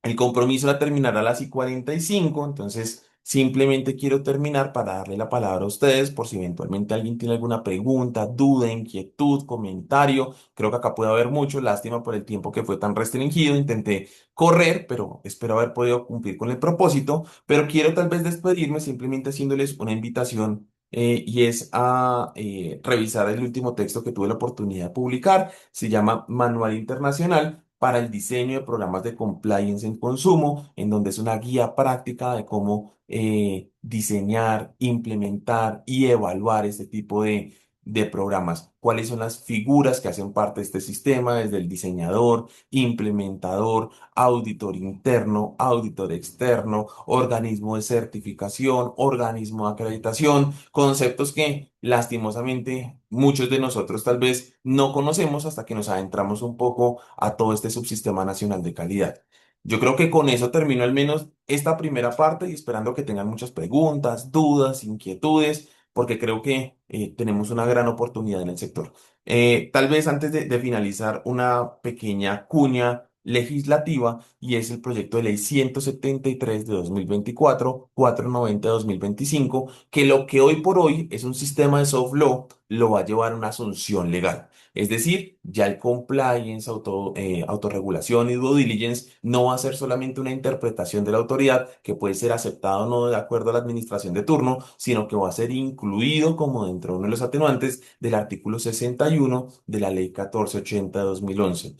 el compromiso la terminará a las y 45, entonces simplemente quiero terminar para darle la palabra a ustedes por si eventualmente alguien tiene alguna pregunta, duda, inquietud, comentario. Creo que acá puede haber mucho, lástima por el tiempo que fue tan restringido. Intenté correr, pero espero haber podido cumplir con el propósito. Pero quiero tal vez despedirme simplemente haciéndoles una invitación. Y es a revisar el último texto que tuve la oportunidad de publicar. Se llama Manual Internacional para el diseño de programas de compliance en consumo, en donde es una guía práctica de cómo diseñar, implementar y evaluar este tipo de programas. Cuáles son las figuras que hacen parte de este sistema, desde el diseñador, implementador, auditor interno, auditor externo, organismo de certificación, organismo de acreditación, conceptos que lastimosamente muchos de nosotros tal vez no conocemos hasta que nos adentramos un poco a todo este subsistema nacional de calidad. Yo creo que con eso termino al menos esta primera parte y esperando que tengan muchas preguntas, dudas, inquietudes, porque creo que tenemos una gran oportunidad en el sector. Tal vez antes de finalizar, una pequeña cuña legislativa y es el proyecto de ley 173 de 2024, 490 de 2025, que lo que hoy por hoy es un sistema de soft law lo va a llevar a una asunción legal. Es decir, ya el compliance, autorregulación y due diligence no va a ser solamente una interpretación de la autoridad que puede ser aceptada o no de acuerdo a la administración de turno, sino que va a ser incluido como dentro de uno de los atenuantes del artículo 61 de la ley 1480 de 2011.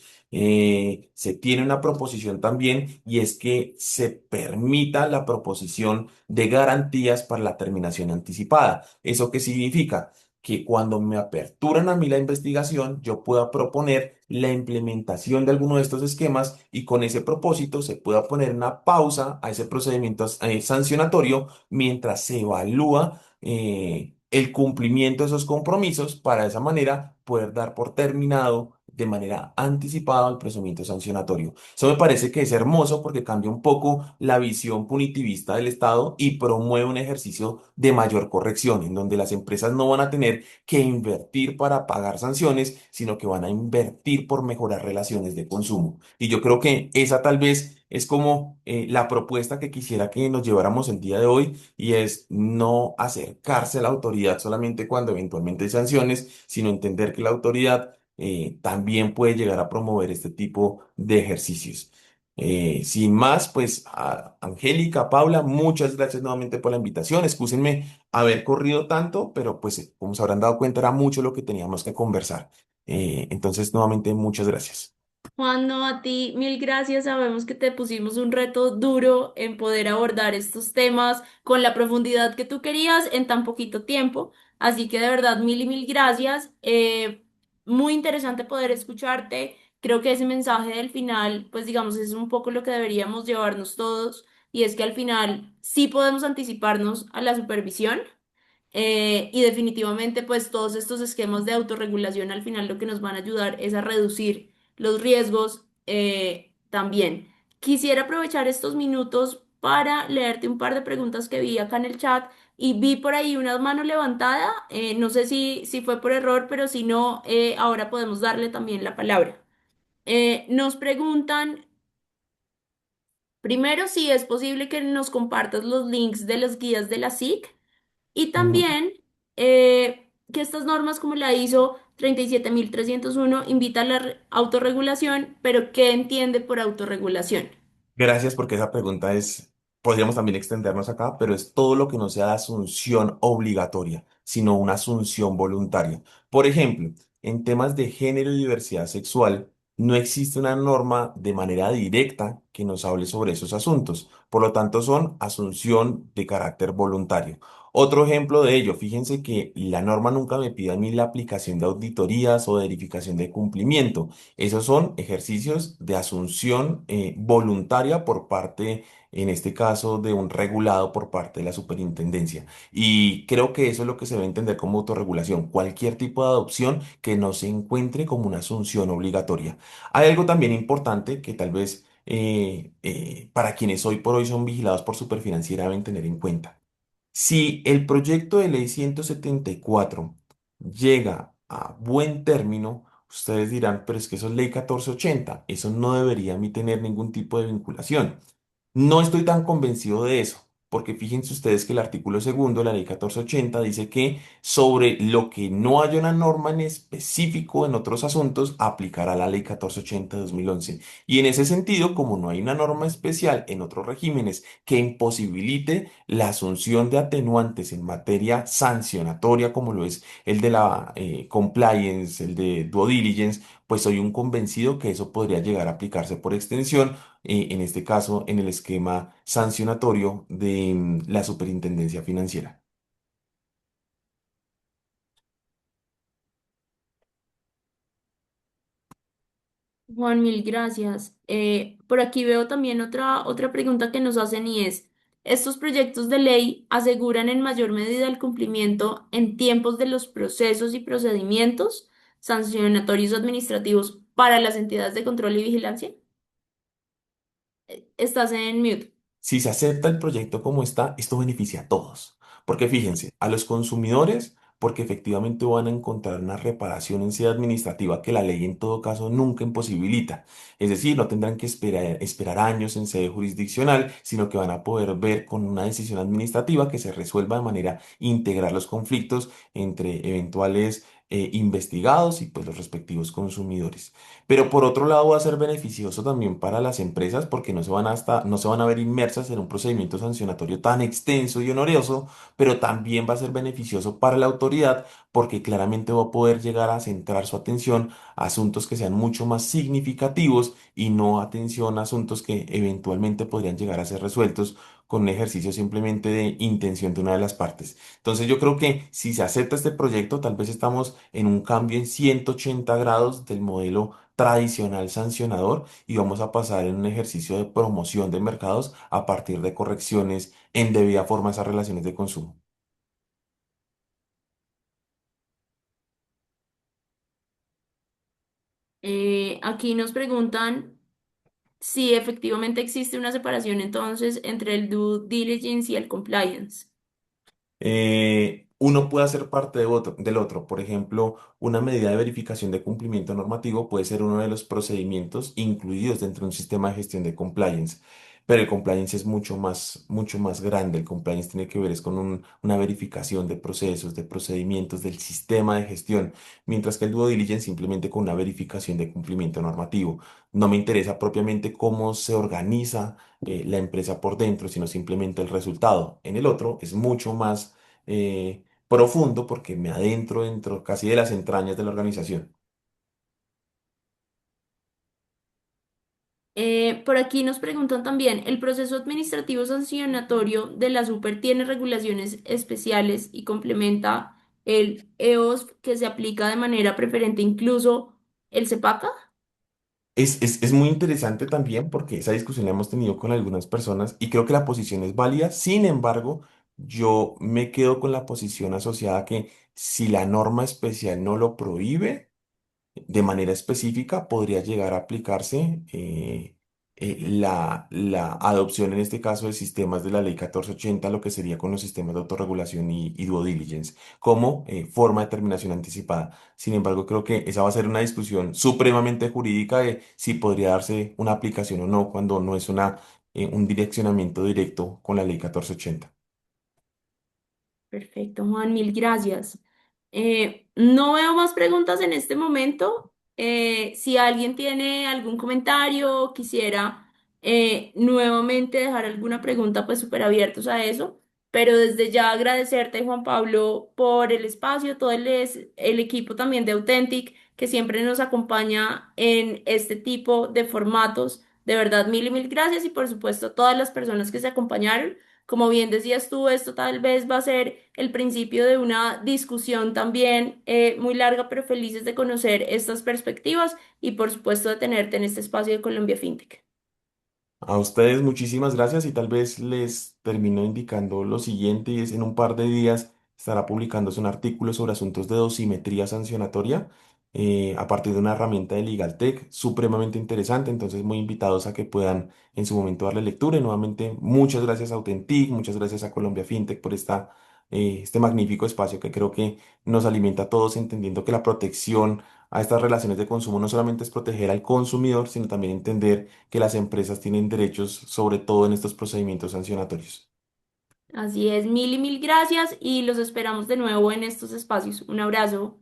Se tiene una proposición también y es que se permita la proposición de garantías para la terminación anticipada. ¿Eso qué significa? Que cuando me aperturan a mí la investigación, yo pueda proponer la implementación de alguno de estos esquemas y con ese propósito se pueda poner una pausa a ese procedimiento sancionatorio mientras se evalúa el cumplimiento de esos compromisos para de esa manera poder dar por terminado de manera anticipada el procedimiento sancionatorio. Eso me parece que es hermoso porque cambia un poco la visión punitivista del Estado y promueve un ejercicio de mayor corrección, en donde las empresas no van a tener que invertir para pagar sanciones, sino que van a invertir por mejorar relaciones de consumo. Y yo creo que esa tal vez es como la propuesta que quisiera que nos lleváramos el día de hoy y es no acercarse a la autoridad solamente cuando eventualmente hay sanciones, sino entender que la autoridad también puede llegar a promover este tipo de ejercicios. Sin más, pues, Angélica, Paula, muchas gracias nuevamente por la invitación. Excúsenme haber corrido tanto, pero pues, como se habrán dado cuenta, era mucho lo que teníamos que conversar. Entonces, nuevamente, muchas gracias. Juan, no, a ti mil gracias. Sabemos que te pusimos un reto duro en poder abordar estos temas con la profundidad que tú querías en tan poquito tiempo. Así que de verdad, mil y mil gracias. Muy interesante poder escucharte. Creo que ese mensaje del final, pues digamos, es un poco lo que deberíamos llevarnos todos. Y es que al final sí podemos anticiparnos a la supervisión. Y definitivamente, pues todos estos esquemas de autorregulación al final lo que nos van a ayudar es a reducir los riesgos también. Quisiera aprovechar estos minutos para leerte un par de preguntas que vi acá en el chat y vi por ahí una mano levantada. No sé si fue por error, pero si no, ahora podemos darle también la palabra. Nos preguntan primero si es posible que nos compartas los links de las guías de la SIC. Y Ujú. también que estas normas como la ISO 37301 invita a la autorregulación, pero ¿qué entiende por autorregulación? Gracias porque esa pregunta es, podríamos también extendernos acá, pero es todo lo que no sea de asunción obligatoria, sino una asunción voluntaria. Por ejemplo, en temas de género y diversidad sexual, no existe una norma de manera directa que nos hable sobre esos asuntos. Por lo tanto, son asunción de carácter voluntario. Otro ejemplo de ello, fíjense que la norma nunca me pide a mí la aplicación de auditorías o de verificación de cumplimiento. Esos son ejercicios de asunción voluntaria por parte, en este caso, de un regulado por parte de la superintendencia. Y creo que eso es lo que se debe entender como autorregulación, cualquier tipo de adopción que no se encuentre como una asunción obligatoria. Hay algo también importante que tal vez para quienes hoy por hoy son vigilados por Superfinanciera deben tener en cuenta. Si el proyecto de ley 174 llega a buen término, ustedes dirán, pero es que eso es ley 1480, eso no debería a mí tener ningún tipo de vinculación. No estoy tan convencido de eso, porque fíjense ustedes que el artículo segundo de la ley 1480 dice que sobre lo que no haya una norma en específico en otros asuntos, aplicará la ley 1480 de 2011. Y en ese sentido, como no hay una norma especial en otros regímenes que imposibilite la asunción de atenuantes en materia sancionatoria, como lo es el de la compliance, el de due diligence, pues soy un convencido que eso podría llegar a aplicarse por extensión, en este caso en el esquema sancionatorio de la Superintendencia Financiera. Juan, mil gracias. Por aquí veo también otra pregunta que nos hacen y es, ¿estos proyectos de ley aseguran en mayor medida el cumplimiento en tiempos de los procesos y procedimientos sancionatorios administrativos para las entidades de control y vigilancia? Estás en mute. Si se acepta el proyecto como está, esto beneficia a todos. Porque fíjense, a los consumidores, porque efectivamente van a encontrar una reparación en sede administrativa que la ley en todo caso nunca imposibilita. Es decir, no tendrán que esperar años en sede jurisdiccional, sino que van a poder ver con una decisión administrativa que se resuelva de manera integral los conflictos entre eventuales investigados y pues los respectivos consumidores. Pero por otro lado va a ser beneficioso también para las empresas porque no se van a ver inmersas en un procedimiento sancionatorio tan extenso y oneroso, pero también va a ser beneficioso para la autoridad porque claramente va a poder llegar a centrar su atención a asuntos que sean mucho más significativos y no atención a asuntos que eventualmente podrían llegar a ser resueltos con un ejercicio simplemente de intención de una de las partes. Entonces yo creo que si se acepta este proyecto, tal vez estamos en un cambio en 180 grados del modelo tradicional sancionador y vamos a pasar en un ejercicio de promoción de mercados a partir de correcciones en debida forma a esas relaciones de consumo. Aquí nos preguntan si efectivamente existe una separación entonces entre el due diligence y el compliance. Uno puede hacer parte del otro. Por ejemplo, una medida de verificación de cumplimiento normativo puede ser uno de los procedimientos incluidos dentro de un sistema de gestión de compliance. Pero el compliance es mucho más grande. El compliance tiene que ver es con una verificación de procesos, de procedimientos, del sistema de gestión, mientras que el due diligence simplemente con una verificación de cumplimiento normativo. No me interesa propiamente cómo se organiza la empresa por dentro, sino simplemente el resultado. En el otro es mucho más profundo porque me adentro dentro casi de las entrañas de la organización. Por aquí nos preguntan también, ¿el proceso administrativo sancionatorio de la Super tiene regulaciones especiales y complementa el EOS que se aplica de manera preferente incluso el CEPACA? Es muy interesante también porque esa discusión la hemos tenido con algunas personas y creo que la posición es válida. Sin embargo, yo me quedo con la posición asociada que si la norma especial no lo prohíbe, de manera específica podría llegar a aplicarse la adopción en este caso de sistemas de la ley 1480, lo que sería con los sistemas de autorregulación y due diligence, como forma de terminación anticipada. Sin embargo, creo que esa va a ser una discusión supremamente jurídica de si podría darse una aplicación o no cuando no es un direccionamiento directo con la ley 1480. Perfecto, Juan, mil gracias. No veo más preguntas en este momento. Si alguien tiene algún comentario o quisiera nuevamente dejar alguna pregunta, pues súper abiertos a eso. Pero desde ya agradecerte, Juan Pablo, por el espacio, todo el equipo también de Authentic, que siempre nos acompaña en este tipo de formatos. De verdad, mil y mil gracias y por supuesto todas las personas que se acompañaron. Como bien decías tú, esto tal vez va a ser el principio de una discusión también muy larga, pero felices de conocer estas perspectivas y por supuesto de tenerte en este espacio de Colombia FinTech. A ustedes muchísimas gracias y tal vez les termino indicando lo siguiente y es en un par de días estará publicándose un artículo sobre asuntos de dosimetría sancionatoria a partir de una herramienta de LegalTech supremamente interesante, entonces muy invitados a que puedan en su momento darle lectura y nuevamente muchas gracias a Autentic, muchas gracias a Colombia FinTech por este magnífico espacio que creo que nos alimenta a todos entendiendo que la protección a estas relaciones de consumo no solamente es proteger al consumidor, sino también entender que las empresas tienen derechos, sobre todo en estos procedimientos sancionatorios. Así es, mil y mil gracias y los esperamos de nuevo en estos espacios. Un abrazo.